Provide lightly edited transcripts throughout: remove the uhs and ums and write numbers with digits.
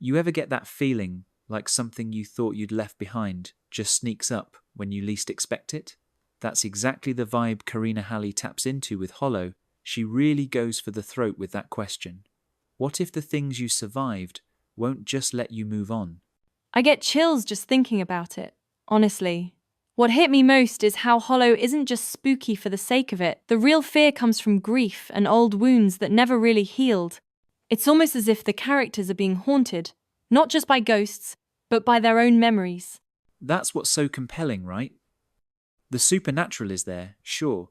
You ever get that feeling like something you thought you'd left behind just sneaks up when you least expect it? That's exactly the vibe Karina Halle taps into with Hollow. She really goes for the throat with that question. What if the things you survived won't just let you move on? I get chills just thinking about it, honestly. What hit me most is how Hollow isn't just spooky for the sake of it. The real fear comes from grief and old wounds that never really healed. It's almost as if the characters are being haunted, not just by ghosts, but by their own memories. That's what's so compelling, right? The supernatural is there, sure,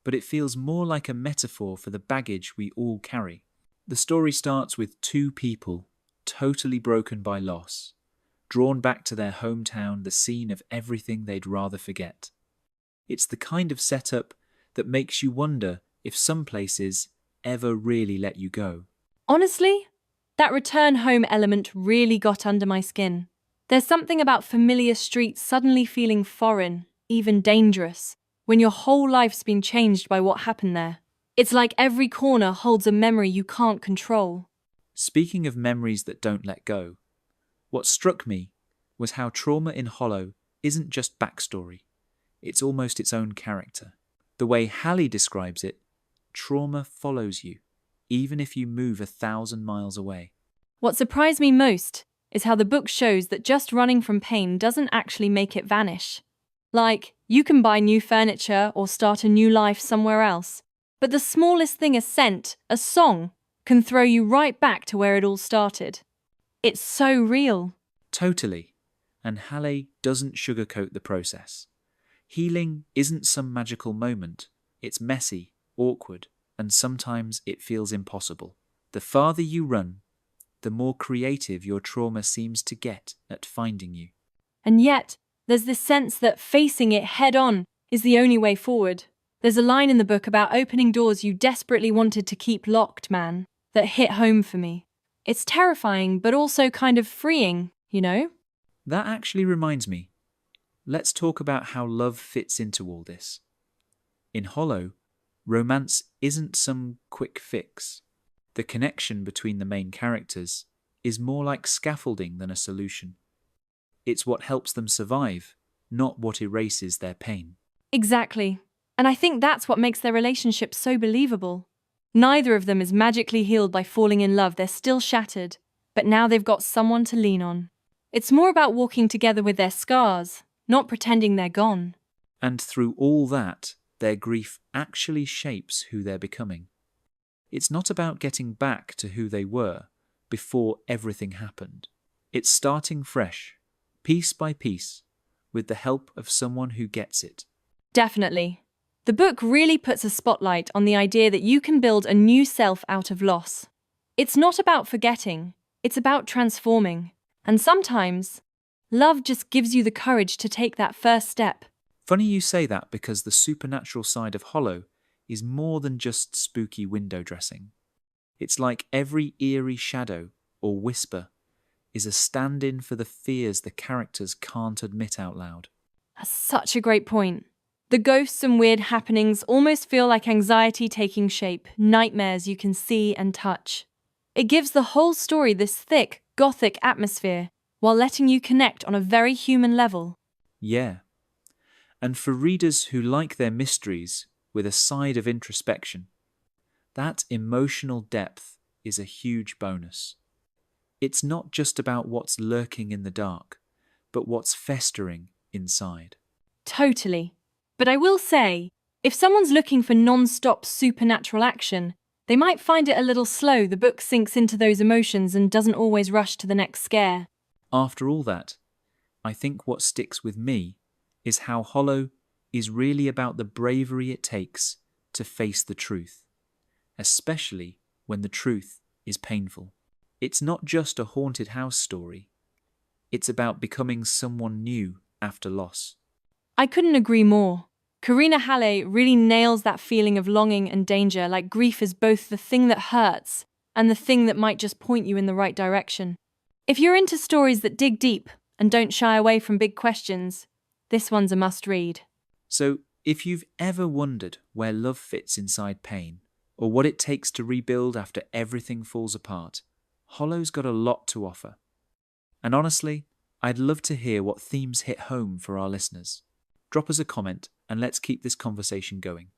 but it feels more like a metaphor for the baggage we all carry. The story starts with two people, totally broken by loss, drawn back to their hometown, the scene of everything they'd rather forget. It's the kind of setup that makes you wonder if some places ever really let you go. Honestly, that return home element really got under my skin. There's something about familiar streets suddenly feeling foreign, even dangerous, when your whole life's been changed by what happened there. It's like every corner holds a memory you can't control. Speaking of memories that don't let go, what struck me was how trauma in Hollow isn't just backstory, it's almost its own character. The way Halle describes it, trauma follows you, even if you move 1,000 miles away. What surprised me most is how the book shows that just running from pain doesn't actually make it vanish. Like, you can buy new furniture or start a new life somewhere else, but the smallest thing, a scent, a song, can throw you right back to where it all started. It's so real. Totally. And Halle doesn't sugarcoat the process. Healing isn't some magical moment. It's messy, awkward, and sometimes it feels impossible. The farther you run, the more creative your trauma seems to get at finding you. And yet, there's this sense that facing it head on is the only way forward. There's a line in the book about opening doors you desperately wanted to keep locked, man, that hit home for me. It's terrifying, but also kind of freeing, you know? That actually reminds me. Let's talk about how love fits into all this. In Hollow, romance isn't some quick fix. The connection between the main characters is more like scaffolding than a solution. It's what helps them survive, not what erases their pain. Exactly. And I think that's what makes their relationship so believable. Neither of them is magically healed by falling in love, they're still shattered, but now they've got someone to lean on. It's more about walking together with their scars, not pretending they're gone. And through all that, their grief actually shapes who they're becoming. It's not about getting back to who they were before everything happened. It's starting fresh, piece by piece, with the help of someone who gets it. Definitely. The book really puts a spotlight on the idea that you can build a new self out of loss. It's not about forgetting, it's about transforming. And sometimes, love just gives you the courage to take that first step. Funny you say that because the supernatural side of Hollow is more than just spooky window dressing. It's like every eerie shadow or whisper is a stand-in for the fears the characters can't admit out loud. That's such a great point. The ghosts and weird happenings almost feel like anxiety taking shape, nightmares you can see and touch. It gives the whole story this thick, gothic atmosphere, while letting you connect on a very human level. Yeah. And for readers who like their mysteries with a side of introspection, that emotional depth is a huge bonus. It's not just about what's lurking in the dark, but what's festering inside. Totally. But I will say, if someone's looking for non-stop supernatural action, they might find it a little slow. The book sinks into those emotions and doesn't always rush to the next scare. After all that, I think what sticks with me is how Hollow is really about the bravery it takes to face the truth, especially when the truth is painful. It's not just a haunted house story. It's about becoming someone new after loss. I couldn't agree more. Karina Halle really nails that feeling of longing and danger, like grief is both the thing that hurts and the thing that might just point you in the right direction. If you're into stories that dig deep and don't shy away from big questions, this one's a must-read. So, if you've ever wondered where love fits inside pain, or what it takes to rebuild after everything falls apart, Hollow's got a lot to offer. And honestly, I'd love to hear what themes hit home for our listeners. Drop us a comment and let's keep this conversation going.